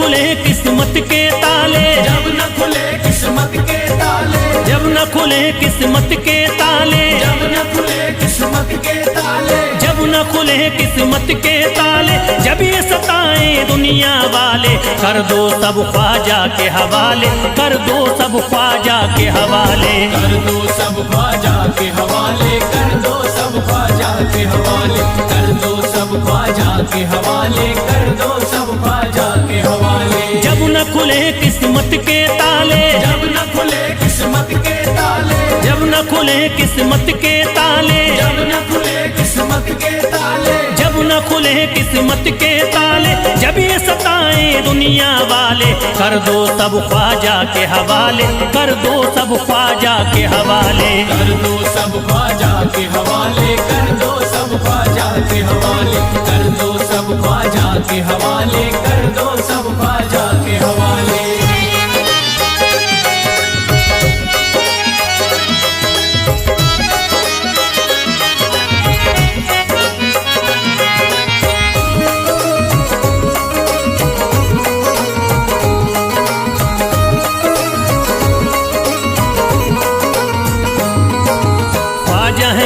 खुले किस्मत के ताले, जब न खुले किस्मत के ताले, जब न खुले किस्मत के ताले, जब न खुले किस्मत के ताले, जब न खुले किस्मत के ताले, जब ये सताएं दुनिया वाले, कर दो सब ख्वाजा के हवाले, कर दो सब ख्वाजा के हवाले, कर दो सब ख्वाजा के हवाले, कर दो सब ख्वाजा के हवाले, कर दो सब ख्वाजा के हवाले, कर दो सब ख्वाजा के हवाले। जब न खुले किस्मत के ताले, जब न खुले किस्मत के ताले, जब न खुले किस्मत के ताले, जब न खुले किस्मत के ताले, जब न खुले किस्मत के ताले, जब ये सताएं दुनिया वाले, कर दो सब ख्वाजा के हवाले, कर दो सब ख्वाजा के हवाले, कर दो सब ख्वाजा के हवाले, कर दो सब ख्वाजा के हवाले, कर दो सब ख्वाजा के हवाले, कर दो सब ख्वाजा के हवाले।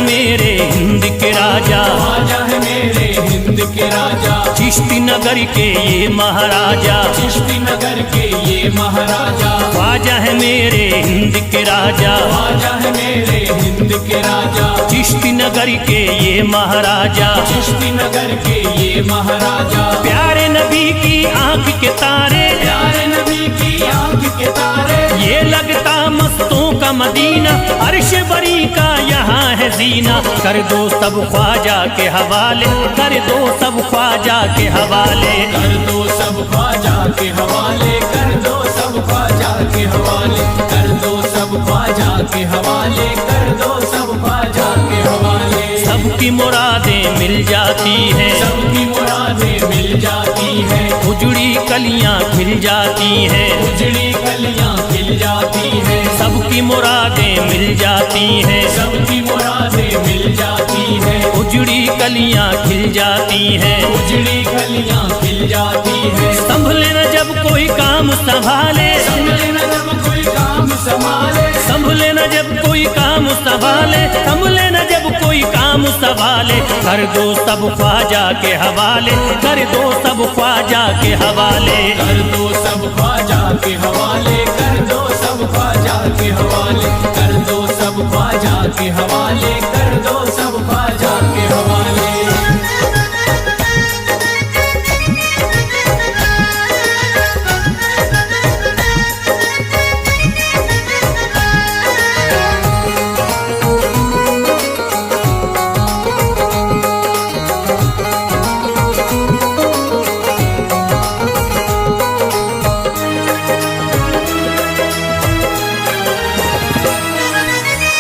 मेरे हिंद के राजा, ख्वाजा है मेरे हिंद के राजा, चिश्ती नगर के ये महाराजा, चिश्ती नगर के ये महाराजा, ख्वाजा है मेरे हिंद के राजा, ख्वाजा है मेरे हिंद के राजा, चिश्ती नगर के ये महाराजा, चिश्ती नगर के ये महाराजा, प्यारे नबी की आंख के तारे, प्यारे नबी की आंख के तारे, ये लगता मस्तों का मदीना, अर्श बरी का यहाँ है जीना, कर दो सब ख्वाजा के हवाले, कर दो सब ख्वाजा के हवाले, कर दो सब ख्वाजा के हवाले, कर दो सब ख्वाजा के हवाले, कर दो सब ख्वाजा के हवाले, कर दो सब ख्वाजा के हवाले। सबकी मुरादें मिल जाती हैं, सबकी मुरादें मिल जाती हैं, उजड़ी कलियां खिल जाती हैं, उजड़ी कलियां खिल जाती हैं, सबकी मुरादें मिल जाती हैं, सबकी मुरादें मिल जाती हैं, उजड़ी कलियां खिल जाती हैं, उजड़ी कलियां खिल जाती हैं। संभले न जब कोई काम संभाले, संभले न जब कोई काम संभाले, संभले न जब कोई काम संभाले, संभले न जब कोई काम संभाले, कर दो सब ख्वाजा के हवाले, कर दो सब ख्वाजा के हवाले, कर दो सब ख्वाजा के हवाले, कर दो सब ख्वाजा के हवाले, कर दो सब ख्वाजा के हवाले, कर दो सब ख्वाजा के हवाले।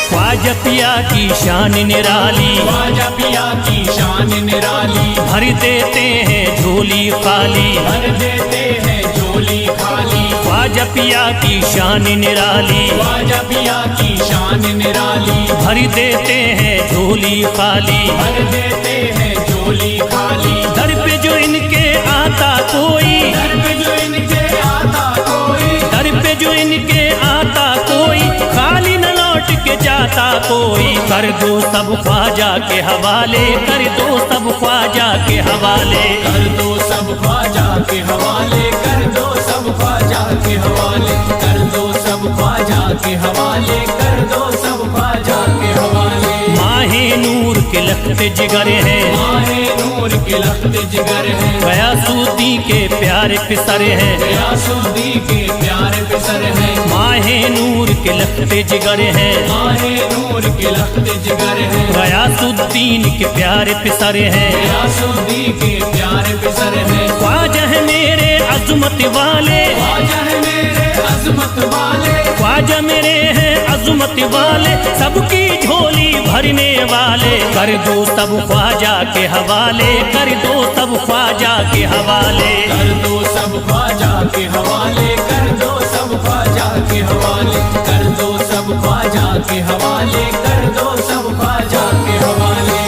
ख्वाजा पिया की शान निराली, ख्वाजा पिया की शान निराली, भर देते हैं झोली खाली, भर देते हैं झोली खाली, ख्वाजा पिया की शान निराली, ख्वाजा पिया की शान निराली, भर देते हैं झोली खाली, भर देते हैं झोली खाली, दर पे जो इनके आता कोई, दर पे जो इनके आता कोई, दर पे जो इनके आता कोई, खाली न लौट के जाता कोई, कर दो सब ख्वाजा के हवाले, कर दो सब ख्वाजा के हवाले, कर दो सब ख्वाजा के हवाले, कर दो सब ख्वाजा के हवाले, कर दो सब ख्वाजा के हवाले, कर दो सब ख्वाजा के हवाले। माहे नूर के लखते जिगर है, माहे नूर के लखते जिगर है, गयासुद्दी के प्यारे पिसर है, गयासुद्दी के प्यारे पिसर है, माहे नूर के लखते जिगर है, माहे नूर के लखते जिगर है, गयासुद्दीन के प्यारे पिसर है, गयासुद्दी के प्यारे पिसर है। ख्वाजा है मेरे अजमत वाले, ख्वाजा है मेरे अजमत वाले, ख्वाजा मेरे हैं अजमत वाले, सबकी झोली भरने वाले, कर दो सब ख्वाजा के हवाले, कर दो सब ख्वाजा के हवाले, कर दो सब ख्वाजा के हवाले, कर दो सब ख्वाजा के हवाले, कर दो सब ख्वाजा के हवाले, कर दो सब ख्वाजा के हवाले।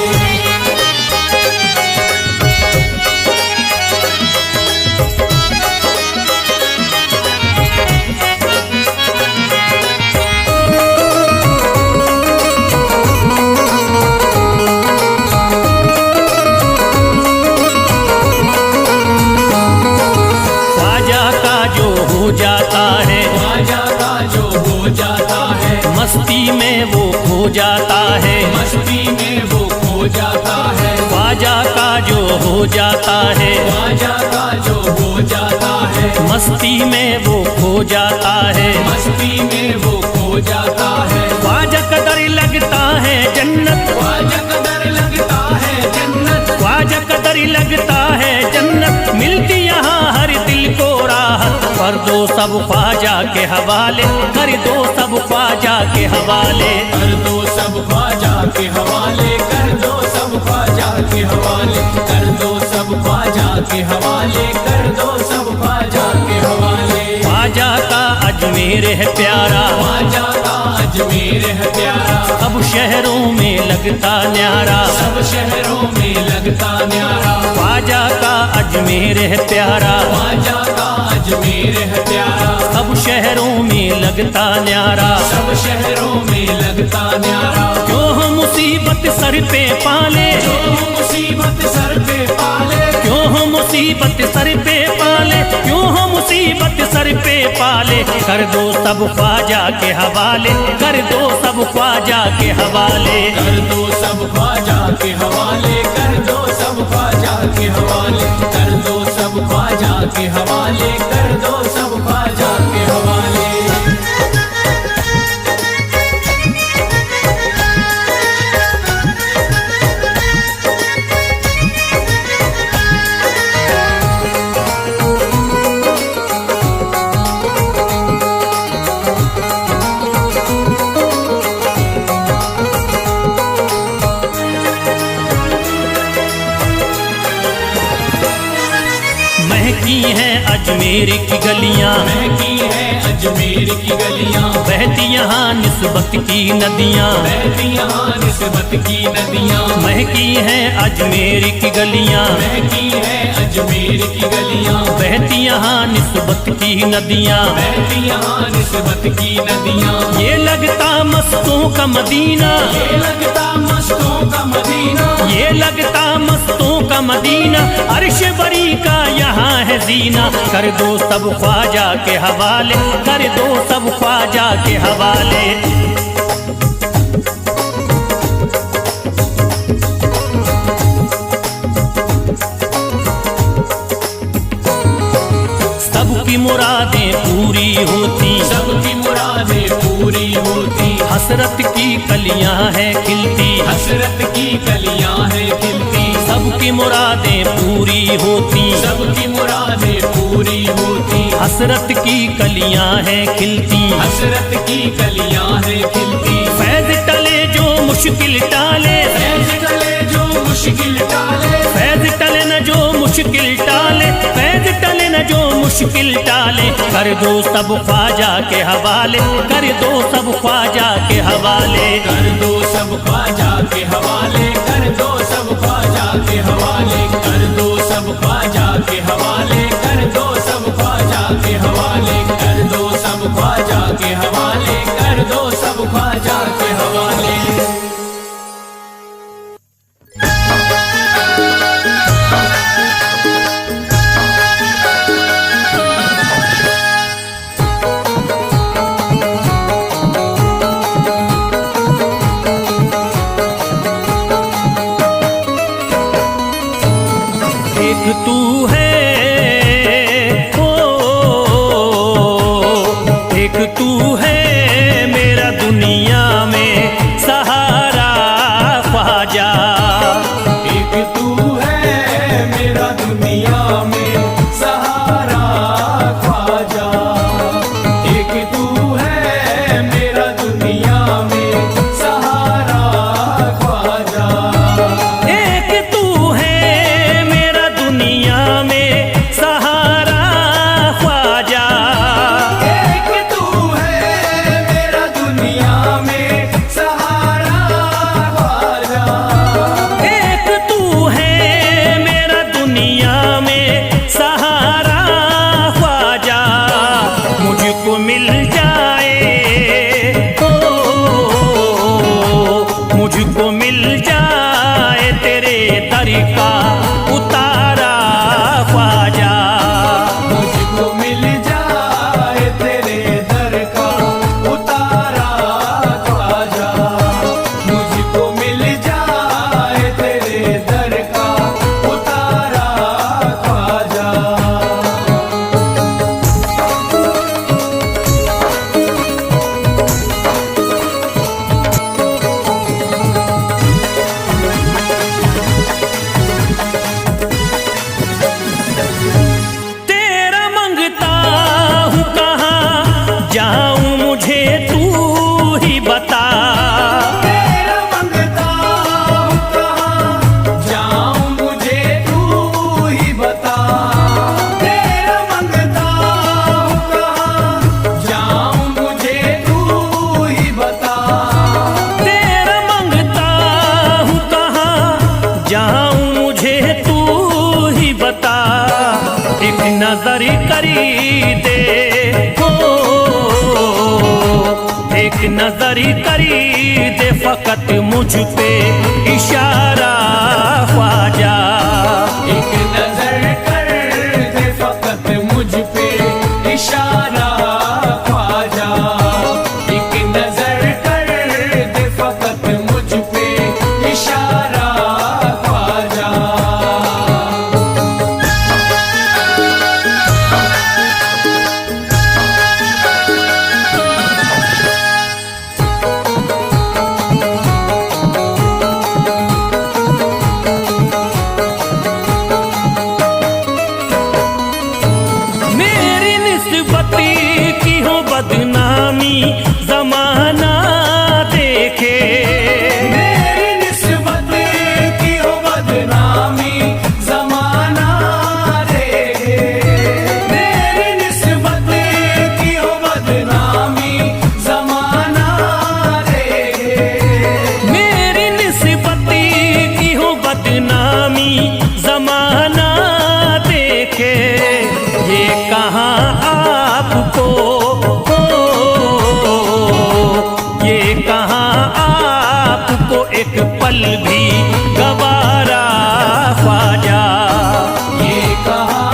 मस्ती में वो खो जाता है, मस्ती में वो खो जाता है, ख्वाजा का जो हो जाता है, ख्वाजा का जो हो जाता है, मस्ती में वो खो जाता है, मस्ती में वो खो जाता है, ख्वाजा कदर लगता है जन्नत, ख्वाजा कदर लगता है जन्नत, ख्वाजा कदर लगता है जन्नत, मिलती यहाँ हर दिल को राहत, कर दो सब ख्वाजा के हवाले, कर दो सब ख्वाजा के हवाले, कर दो सब ख्वाजा के हवाले, कर दो सब ख्वाजा के हवाले, कर दो सब ख्वाजा के हवाले, कर दो सब ख्वाजा के हवाले। ख्वाजा का अजमेर है प्यारा, ख्वाजा का अजमेर है प्यारा, सब शहरों में लगता न्यारा, सब शहरों में लगता न्यारा, ख्वाजा का अजमेर है प्यारा, ख्वाजा का अजमेर है प्यारा, सब शहरों में लगता न्यारा, सब शहरों में लगता न्यारा, क्यों हम मुसीबत सर पे पाले, जो मुसीबत सर पे पाले, क्यों हम मुसीबत सर पे पाले, क्यों हम मुसीबत सर पे पाले, कर दो सब ख्वाजा के हवाले, कर दो सब ख्वाजा के हवाले, कर दो सब ख्वाजा के हवाले, कर दो सब ख्वाजा के हवाले, कर दो सब ख्वाजा के हवाले, कर दो सब ख्वाजा के हवाले। महकी हैं अजमेर की गलियां, महकी है अजमेर की गलियां, बहती यहाँ निस्बत की नदियाँ, बहती यहाँ निस्बत की नदियां, महकी हैं अजमेर की गलियाँ, महकी है अजमेर की गलियां, बहती यहाँ निस्बत की नदियाँ, बहती यहाँ निस्बत की नदियां, ये लगता मस्तों का मदीना, ये लगता मस्तों का मदीना, ये लगता मस्तों का मदीना, अर्श बरी का यहाँ है जीना, कर दो सब ख्वाजा के हवाले, कर दो सब ख्वाजा के हवाले। सबकी मुरादें पूरी होती, सबकी मुरादें पूरी होती, हसरत की कलियां हैं खिलती, हसरत की कलियां हैं खिलती, सबकी मुरादें पूरी होती, सबकी मुरादें पूरी होती, हसरत की कलियां हैं खिलती, हसरत की कलियां हैं खिलती, फैज टले जो मुश्किल टाले, फैज टले जो मुश्किल टाले, फैज टले न जो मुश्किल टाले, फैज टले न जो मुश्किल टाले, कर दो सब ख्वाजा के हवाले, कर दो सब ख्वाजा के हवाले, कर दो सब ख्वाजा के हवाले, कर दो सब ख्वाजा के हवाले, कर दो सब ख्वाजा के हवाले, कर दो सब ख्वाजा के हवाले, कर दो सब ख्वाजा के हवाले, कर दो सब ख्वाजा के हवाले। एक तू है ओ, एक तू है मेरा दुनिया में सहारा ख्वाजा, एक तू है मेरा दुनिया में सहारा ख्वाजा, एक तू है मेरा दुनिया में सहारा ख्वाजा, एक तू है मेरा दुनिया में सहारा ख्वाजा, एक तू है मेरा दुनिया बता। तेरा मंगता हूँ कहाँ जाऊँ मुझे तू ही बता। तेरा मंगता हूँ कहाँ जाऊँ मुझे तू ही बता। तेरा मंगता हूँ कहाँ जाऊँ मुझे तू ही बता। एक नजर करी दे हो, एक नजर करी दे फकत मुझ पे इशारा ख्वाजा। एक नजर कर दे फकत मुझ पे इशारा ख्वाजा। एक नजर कर दे फकत मुझ पे इशारा ख्वाजा। मेरी निस्बती की हो बदनामी जमाना देखे। मेरी निस्बत की हो बदनामी जमाना देखे। मेरी निस्बत की हो बदनामी जमाना देखे। मेरी निस्बती की हो बदनामी जमाना देखे। ये कहाँ आपको हो, ये कहाँ आपको एक पल भी गवारा ख्वाजा। ये कहाँ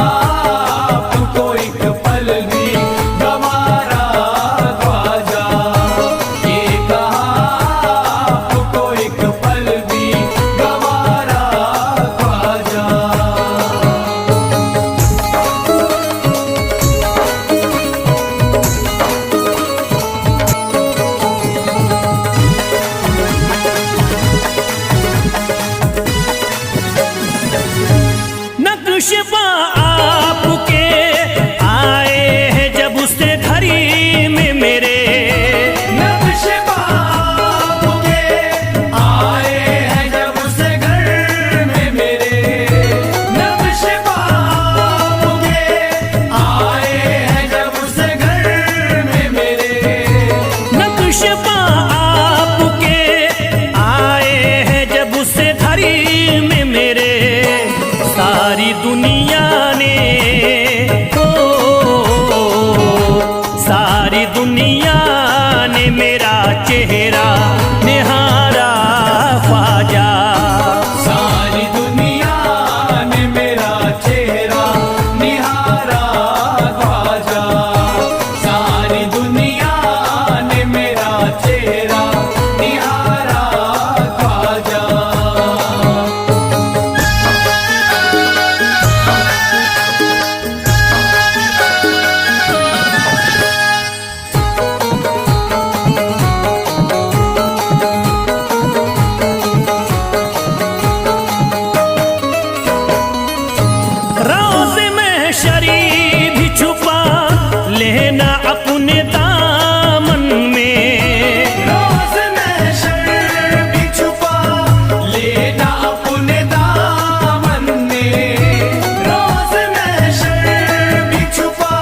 आपको एक पल भी गवारा ख्वाजा। ये कहाँ आपको एक पल भी गवारा ख्वाजा। नक्शबा आपके आए हैं जब उससे घड़ी में मेरे। नक्शबा आपके आए हैं जब उस घर में मेरे। नक्शबा आपके आए हैं जब उस घर में मेरे। नक्शबा आपके आए हैं जब उससे घड़ी में मेरे। सारी दुनिया ने हो, सारी दुनिया ने मेरा चेहरा निहारा ख्वाजा। सारी दुनिया ने मेरा चेहरा निहारा ख्वाजा। सारी दुनिया ने मेरा चेहरा निहारा ख्वाजा। रोज़ महशरी भी छुपा लेना अपने दामन में। रोज़ महशर भी छुपा लेना अपने दामन में। रोज़ महशर भी छुपा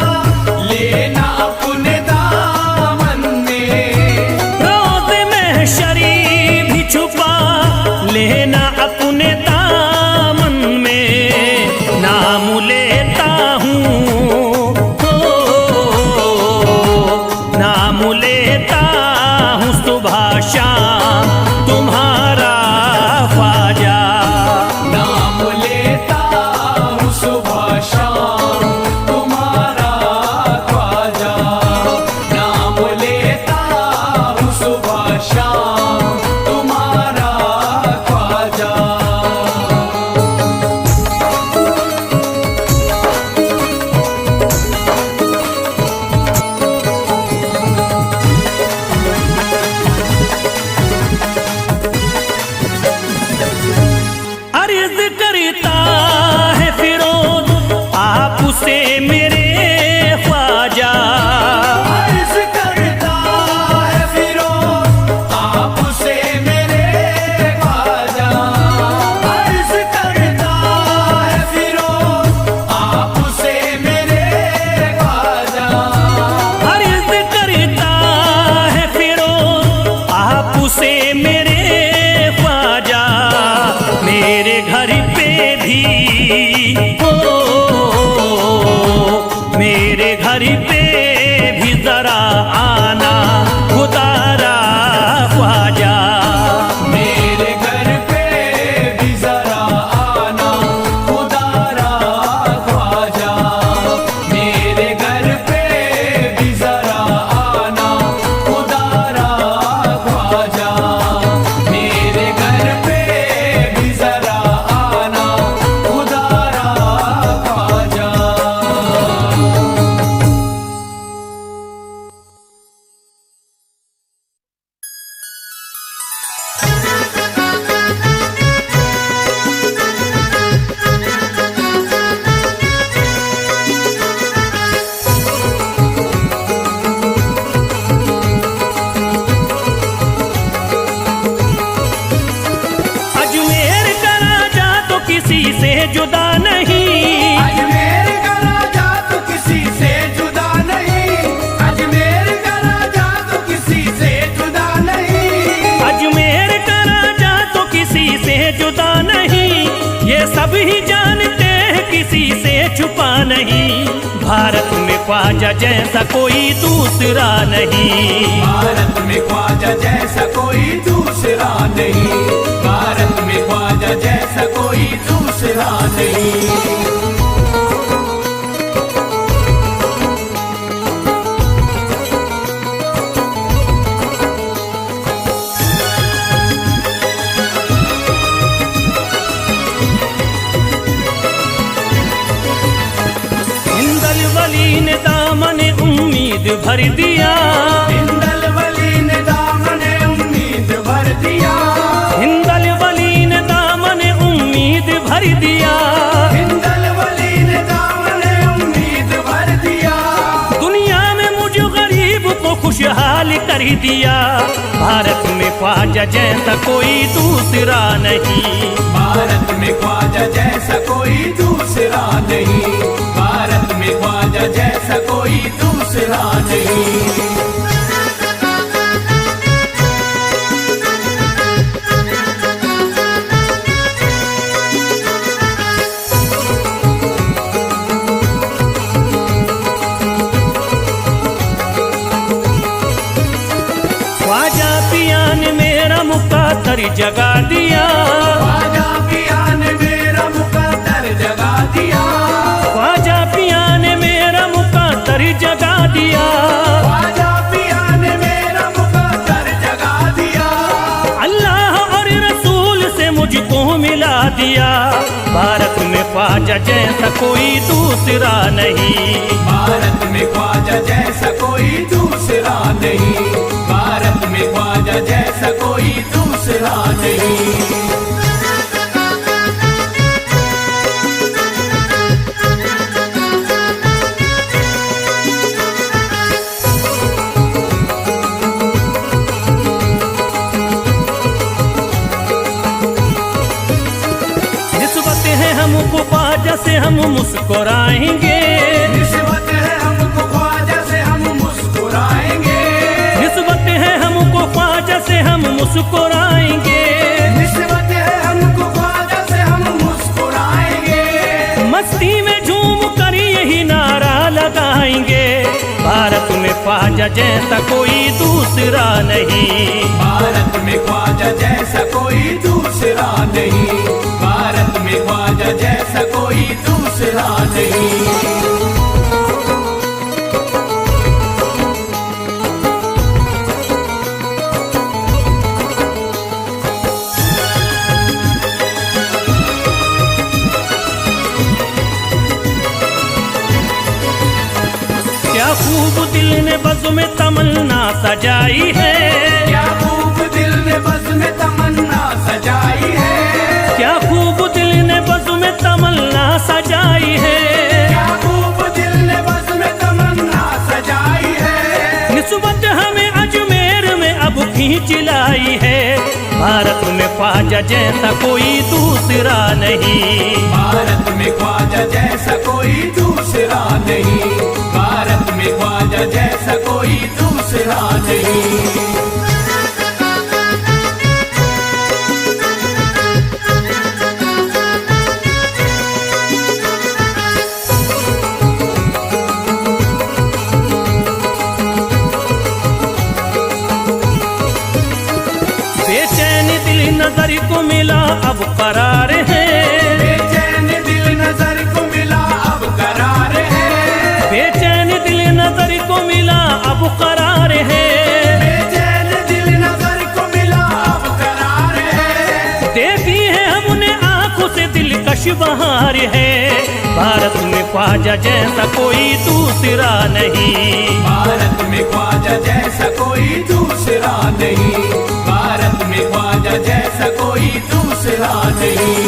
लेना अपने दामन में। रोज़ महशरी भी छुपा लेना अपने दामन में। नाम लेता हूँ हो, नाम लेता हूँ सुबह शाम तुम्हारा ख्वाजा। नाम लेता हूँ सुबह शाम तुम्हारा ख्वाजा। नाम लेता हूँ सुबह शाम तुम्हारा ख्वाजा। सभी जानते हैं किसी से छुपा नहीं, भारत में ख्वाजा जैसा कोई दूसरा नहीं। भारत में ख्वाजा जैसा कोई दूसरा नहीं, भारत में ख्वाजा जैसा कोई दूसरा नहीं। वली ने दामन उम्मीद भर दिया, हिंदल वली ने दामन उम्मीद भर दिया, हिंदल वली ने दामन उम्मीद भर दिया, हिंदल वली ने दामन उम्मीद भर दिया। दुनिया में मुझ गरीब को खुशहाल कर दिया, भारत में ख्वाजा जैसा कोई दूसरा नहीं। भारत में ख्वाजा जैसा कोई दूसरा नहीं, भारत में ख्वाजा जैसा कोई दूसरा नहीं। ख्वाजा पिया ने मेरा मुकद्दर जगा दिया, ख्वाजा पिया ने मेरा मुकद्दर जगा दिया, ख्वाजा पिया ने मेरा मुकद्दर जगा दिया, ख्वाजा पिया ने मेरा मुकद्दर जगा दिया। अल्लाह और रसूल से मुझको मिला दिया, भारत में ख्वाजा जैसा कोई दूसरा नहीं। भारत में ख्वाजा जैसा कोई दूसरा नहीं, भारत में ख्वाजा जैसा कोई दूसरा नहीं। निस्बत है हमको ख्वाजा से हम मुस्कुराएंगे, निस्बत है हमको ख्वाजा से हम मुस्कुराएंगे, निस्बत है हमको ख्वाजा से हम मुस्कुराएंगे, निस्बत है हमको ख्वाजा से हम मुस्कुराएंगे। मस्ती में झूम कर यही नारा लगाएंगे, भारत में ख्वाजा जैसा कोई दूसरा नहीं। भारत में ख्वाजा जैसा कोई दूसरा नहीं, भारत में ख्वाजा जैसा कोई दूसरा नहीं। क्या खूब दिल ने बज़्म में तमन्ना सजाई है, क्या खूब दिल ने बज़्म में तमन्ना सजाई है, क्या खूब दिल ने बज़्म में तमन्ना सजाई है, क्या खूब दिल ने बज़्म में तमन्ना सजाई है। निस्बत हमें अजमेर में अब खींच लाई है, भारत में ख्वाजा जैसा कोई दूसरा नहीं। भारत में ख्वाजा जैसा कोई दूसरा नहीं, भारत में ख्वाजा जैसा कोई दूसरा नहीं। बेचैन दिल नजर को मिला अब करार है, बेचैन दिल नजर को मिला अब करार है, बेचैन दिल नजर को मिला अब करार है, बेचैन दिल नजर को मिला अब करार है। देखी है हमने आंखों से दिलकश बहार है, भारत में ख्वाजा जैसा कोई दूसरा नहीं। भारत में ख्वाजा जैसा कोई दूसरा नहीं, भारत में ख्वाजा जैसा कोई दूसरा नहीं।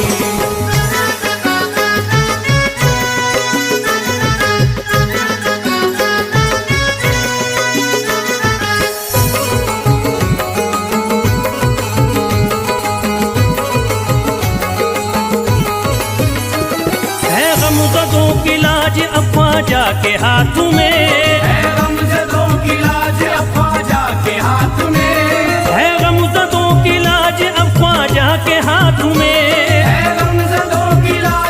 ख्वाजा के हाथ में है गमज़दों की लाज अब ख्वाजा के हाथ में, है गमज़दों की लाज अब ख्वाजा के हाथ में, है गमज़दों की लाज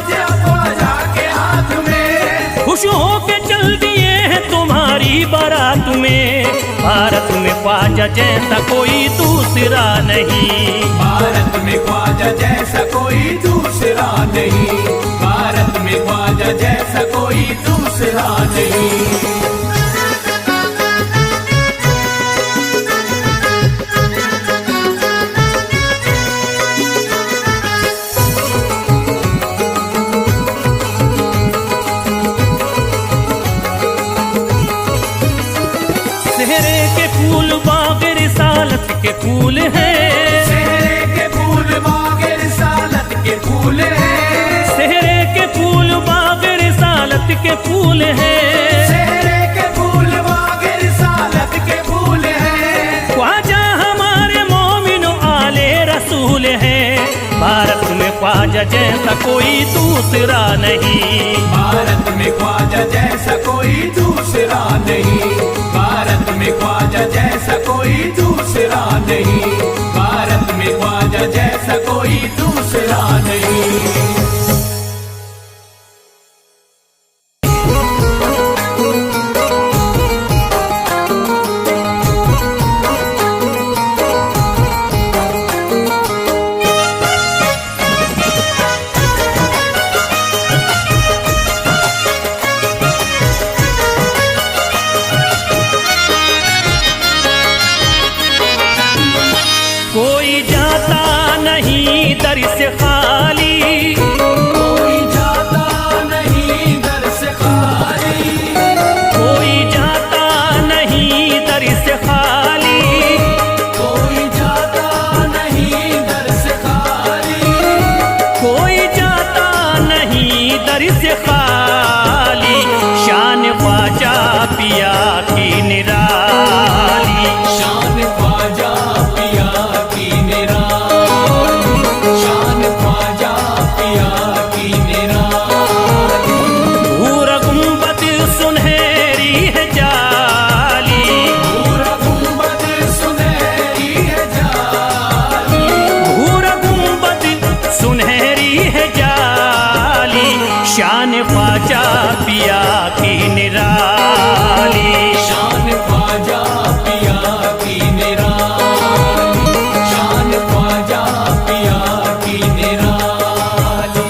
भारत में ख्वाजा जैसा कोई दूसरा नहीं। भारत में ख्वाजा जैसा कोई दूसरा नहीं। भारत में ख्वाजा जैसा कोई दूसरा नहीं। सेहरे के फूल बाग रिसालत के फूल हैं। सेहरे के फूल बाग रिसालत के फूल हैं। सेहरे के फूल बाग रिसालत के फूल हैं। सेहरे के फूल बाग रिसालत के फूल हैं। ख्वाजा हमारे मोमिनो आले रसूल हैं। भारत में ख्वाजा जैसा कोई दूसरा नहीं। भारत में ख्वाजा जैसा कोई दूसरा नहीं। भारत में ख्वाजा जैसा कोई दूसरा नहीं। भारत में ख्वाजा जैसा कोई दूसरा नहीं। कोई जाता नहीं दर से खाली। कोई जाता नहीं दर से खाली। कोई जाता नहीं दर से खाली। कोई जाता नहीं दर से खाली। कोई जाता नहीं दर से खाली। शान ख्वाजा पिया की निराली। शान ख्वाजा पिया की निराली। शान ख्वाजा पिया की निराली। भूरा गुंबद सुनहरी है जाली। भूरा गुंबद सुनहरी है जाली। भूरा गुंबद सुनहरी है जाली। शान ख्वाजा पिया की निराली। शान ख्वाजा पिया की निराली। शान ख्वाजा पिया की निराली।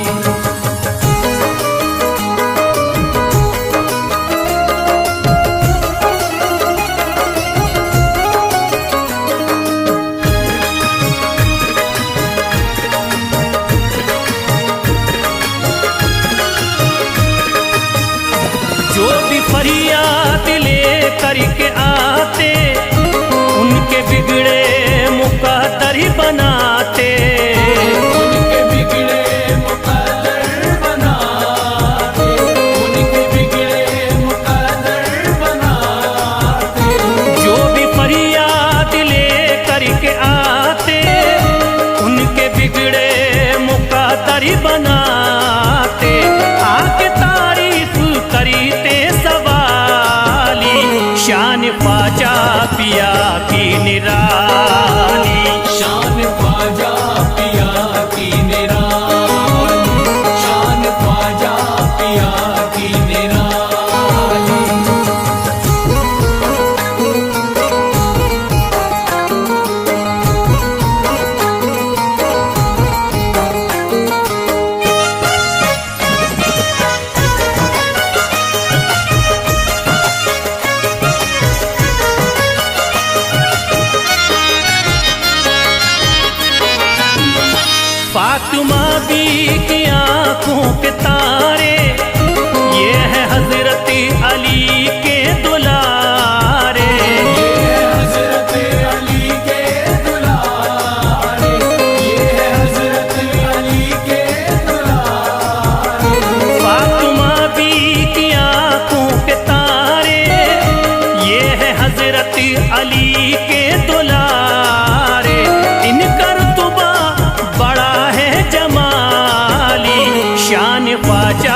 जो भी फरियाद ले करके आते उनके बिगड़े मुकद्दर ही बनाते। उनके बिगड़े मुकद्दर बनाते। उनके बिगड़े मुकद्दर बनाते। जो भी फरियाद ले करके आते उनके बिगड़े मुकद्दर ही बनाते। आके तारीफ करते सवाली। शान ख्वाजा पिया की निराली। शान ख्वाजा पिया की निराली। शान ख्वाजा पिया की निराली। फातिमा बी की आंखों के तारे ये है हजरत अली के दुलारे। ये हजरत अली के दुलारे। ये हजरत अली के दुलारे। फातिमा बी की आंखों के तारे ये है हजरत अली के दुलारे। इनका रुतबा बड़ा है जमाली। शान ख्वाजा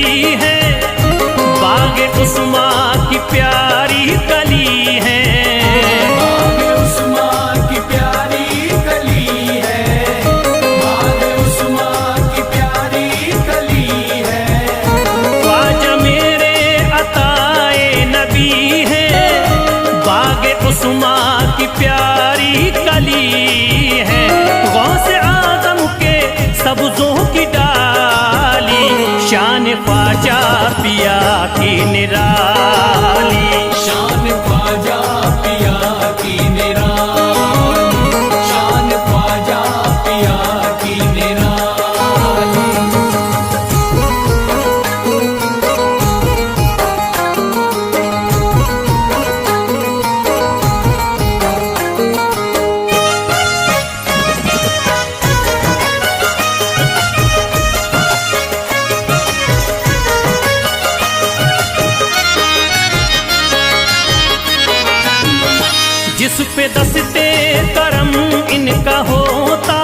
नबी है, बागे उस्मा की प्यारी कली है। बागे उस्मा की प्यारी कली है, बागे उस्मा की प्यारी कली है। ख्वाजा मेरे अताए नबी है, बागे उस्मा की प्यारी कली है। गौसे आजम के सब्जों की डाली, शान ख्वाजा पिया की निराली। शान ख्वाजा पिया की निराली, शान ख्वाजा पिया की निराली। जिस पे दस्ते करम इनका होता,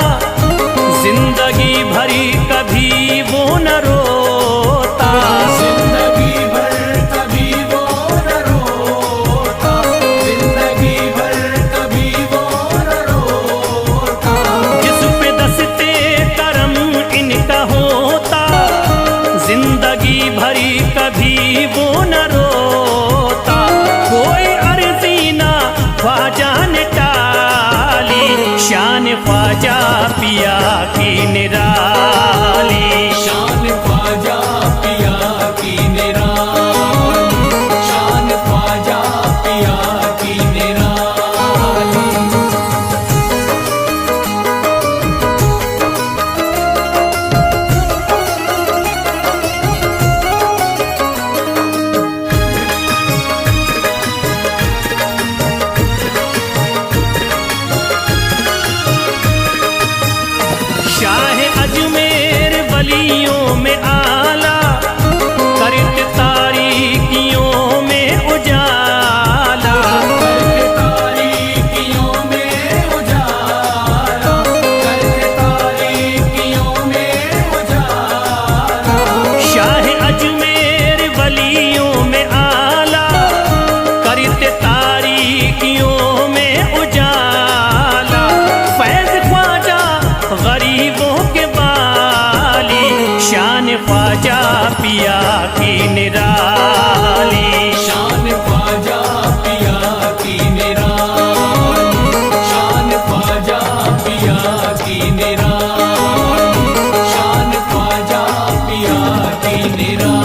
जिंदगी भरी कभी वो न रोता। जिंदगी भर कभी वो न रोता, जिंदगी भर कभी वो न रोता। जिस पे दस्ते करम इनका होता, जिंदगी भरी कभी वो न रोता। कोई अर्जी ना ख्वाजा ने टाली, शान ख्वाजा पिया की निराली। शान ख्वाजा पिया की निराली, शान ख्वाजा पिया की निराली। शाह अजमेर वलियों में आला, करत तारीकियों में उजाला। करके तारीकियों में उजाला, करके तारीकियों में उजाला। शाह अजमेर वलियों में आला, करत तारीकियों में उजाला। फैज ख्वाजा गरीबों के बाली, शान ख्वाजा पिया की निराली। शान ख्वाजा पिया की निराली, शान ख्वाजा पिया की निराली, शान ख्वाजा पिया की निराली।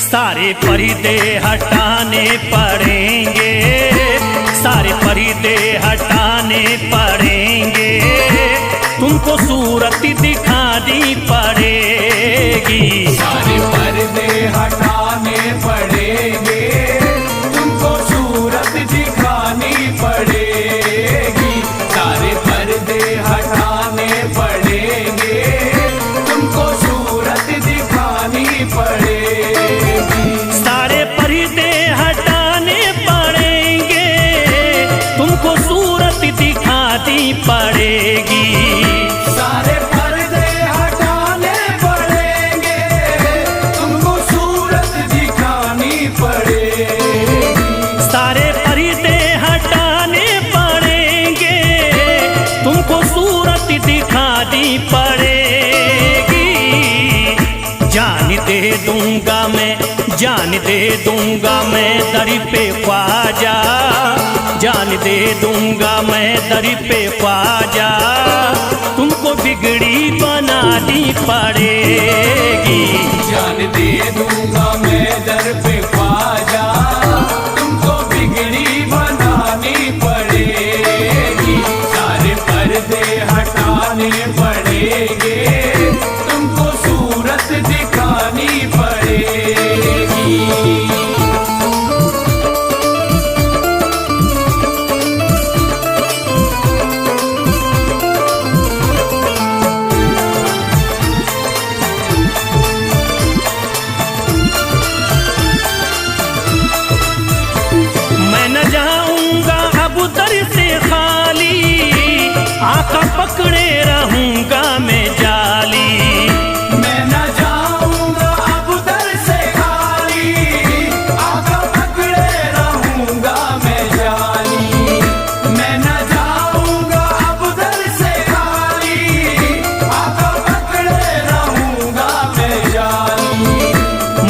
सारे पर्दे हटाने पड़ेंगे, सारे पर्दे हटाने पड़ेंगे। तुमको सूरत दिखानी पड़ेगी। सारे पर्दे हटाने पड़ेंगे, तुमको सूरत दिखानी पड़ेगी। सारे पर्दे हटाने पड़ेंगे, तुमको सूरत दिखानी पड़ेगी। सारे पर्दे हटाने पड़ेंगे, तुमको सूरत दिखानी पड़ेगी। सारे पर्दे हटाने पड़ेंगे, तुमको सूरत दिखानी पड़ेगी। सारे पर्दे हटाने पड़ेंगे, तुमको सूरत दिखानी पड़ेगी। जान दे दूंगा मैं, जान दे दूंगा मैं दर पे ख्वाजा, जान दे दूंगा मैं दर पे ख्वाजा। तुमको बिगड़ी बनानी पड़ेगी। जान दे दूंगा मैं दर पे ख्वाजा, तुमको बिगड़ी बनानी पड़ेगी। सारे पर्दे हटाने पड़ेंगे, तुमको सूरत दिखानी पड़ेगी। पकड़े रहूंगा मैं जाली। मैं न जाऊंगा अब दर से खाली, आका पकड़े रहूंगा मैं जाली। मैं न जाऊंगा अब दर से खाली, आका पकड़े रहूंगा मैं जाली।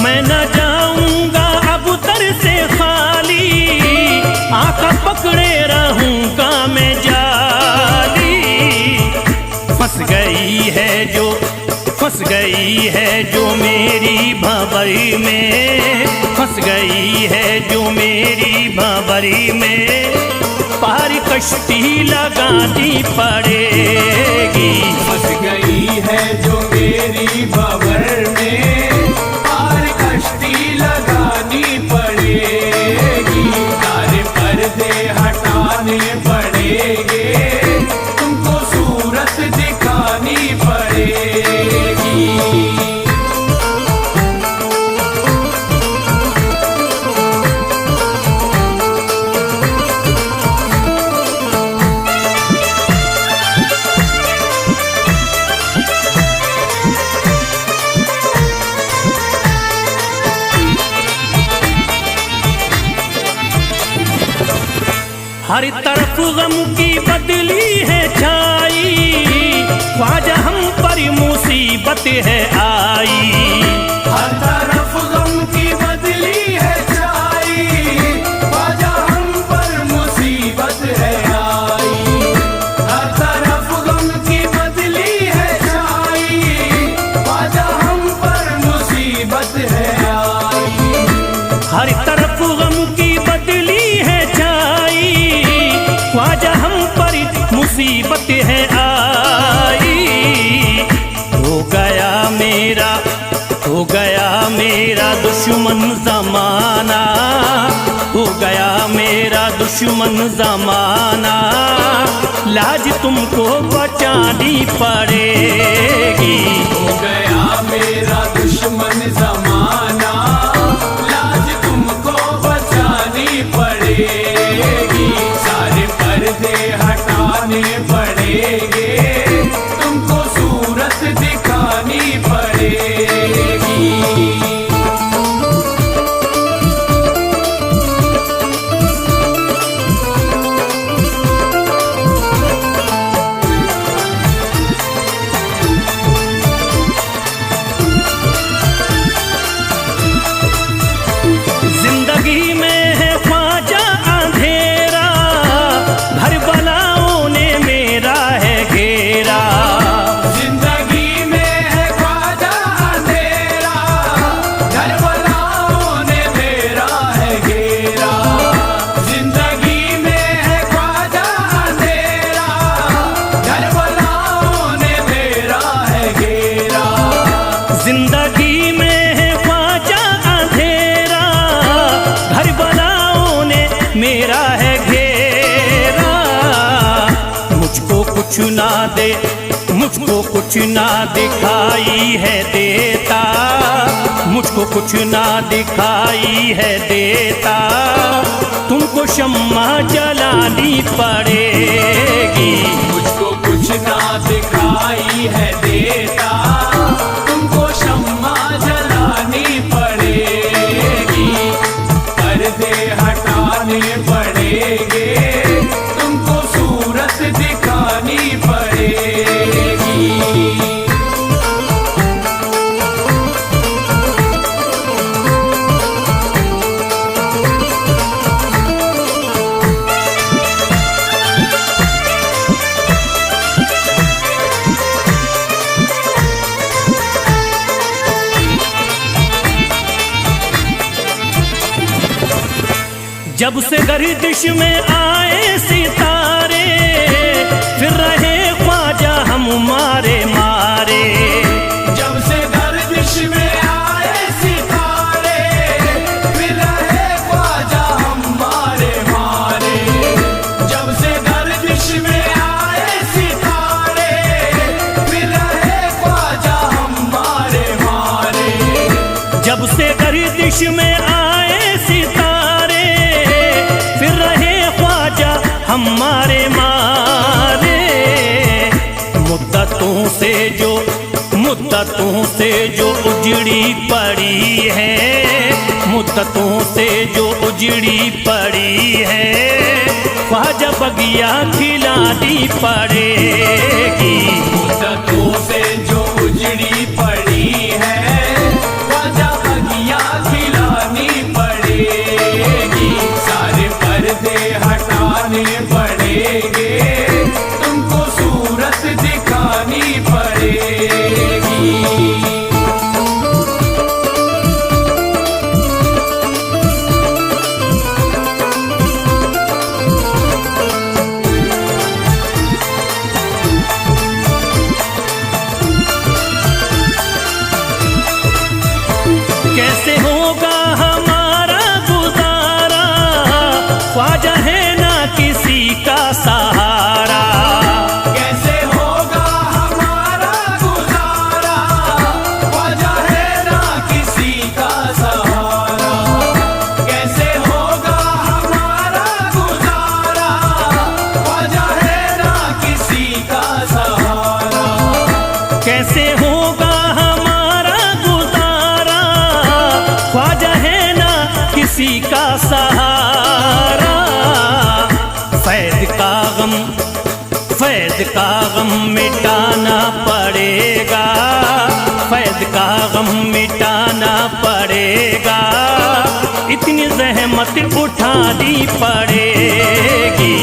मैं न जाऊंगा अब दर से खाली, आका पकड़े रहूंगा मैं जाली। फंस गई है जो मेरी भंवरी में, फंस गई है जो मेरी भंवरी में, पार कश्ती लगानी पड़ेगी। फंस गई है जो मेरी भंवर में, पार कश्ती लगानी पड़ेगी। सारे पर्दे हटाने पड़ेंगे, तुमको सूरत दिखानी पड़ेगी। हर तरफ गम की बदली है छाई, ख्वाजा हम पर मुसीबत है आई। हर तरफ गम की बदली है छाई, ख्वाजा हम पर मुसीबत है आई। हर तरफ गम की बदली है छाई, ख्वाजा हम पर मुसीबत है आई। हर तरफ गम की बदली है छाई, ख्वाजा हम पर मुसीबत है आई। हो गया मेरा दुश्मन जमाना, हो गया मेरा दुश्मन जमाना, लाज तुमको बचानी पड़ेगी। हो गया मेरा दुश्मन जमाना, लाज तुमको बचानी पड़ेगी। सारे पर्दे हटाने पड़ेंगे, तुमको सूरत दिखानी पड़ेगी। जिंदगी में है ख्वाजा अंधेरा, घर बलाओं ने मेरा है घेरा। जिंदगी में है ख्वाजा अंधेरा, घर बलाओं ने मेरा है घेरा। जिंदगी में है ख्वाजा अंधेरा, घर बलाओं ने मेरा है घेरा। जिंदगी में है ख्वाजा अंधेरा, घर बलाओं ने मेरा है घेरा। मुझको कुछ ना दे, मुझको कुछ ना दिखाई है देता, मुझको कुछ ना दिखाई है देता, तुमको शम्मा जलानी पड़ेगी। मुझको कुछ ना दिखाई है देता, तुमको शम्मा जलानी पड़ेगी। पर्दे हटाने पड़ेंगे, तुमको सूरत दिखानी पड़ेगी। जब से गर्दिश में आए सितारे, फिर रहे ख्वाजा हम मारे मारे। जब से गर्दिश में आए सितारे, फिर रहे ख्वाजा हम मारे मारे। जब से गर्दिश में आए सितारे, फिर रहे ख्वाजा हम मारे मारे। जब से गर्दिश में आए सितारे, फिर रहे ख्वाजा हमारे मारे। मुद्दतों से जो उजड़ी पड़ी है, मुद्दतों से जो उजड़ी पड़ी है, ख्वाजा बगिया खिलानी पड़ेगी। मुद्दतों से जो उजड़ी पड़ी है, ख्वाजा बगिया खिलानी पड़ेगी। सारे पर्दे हटाने पड़ेंगे, तुमको सूरत दिखानी पड़ेगी। कैसे होगा हमारा गुजारा, ख्वाजा है ना किसी का सहारा। कैसे होगा हमारा गुजारा, ख्वाजा है ना किसी का सहारा। कैसे होगा हमारा गुजारा, ख्वाजा है ना किसी का सहारा। कैसे होगा हमारा गुजारा, ख्वाजा है ना किसी का सहारा। फैज़ का गम मिटाना पड़ेगा, फैज़ का गम मिटाना पड़ेगा। इतनी ज़हमत उठानी पड़ेगी।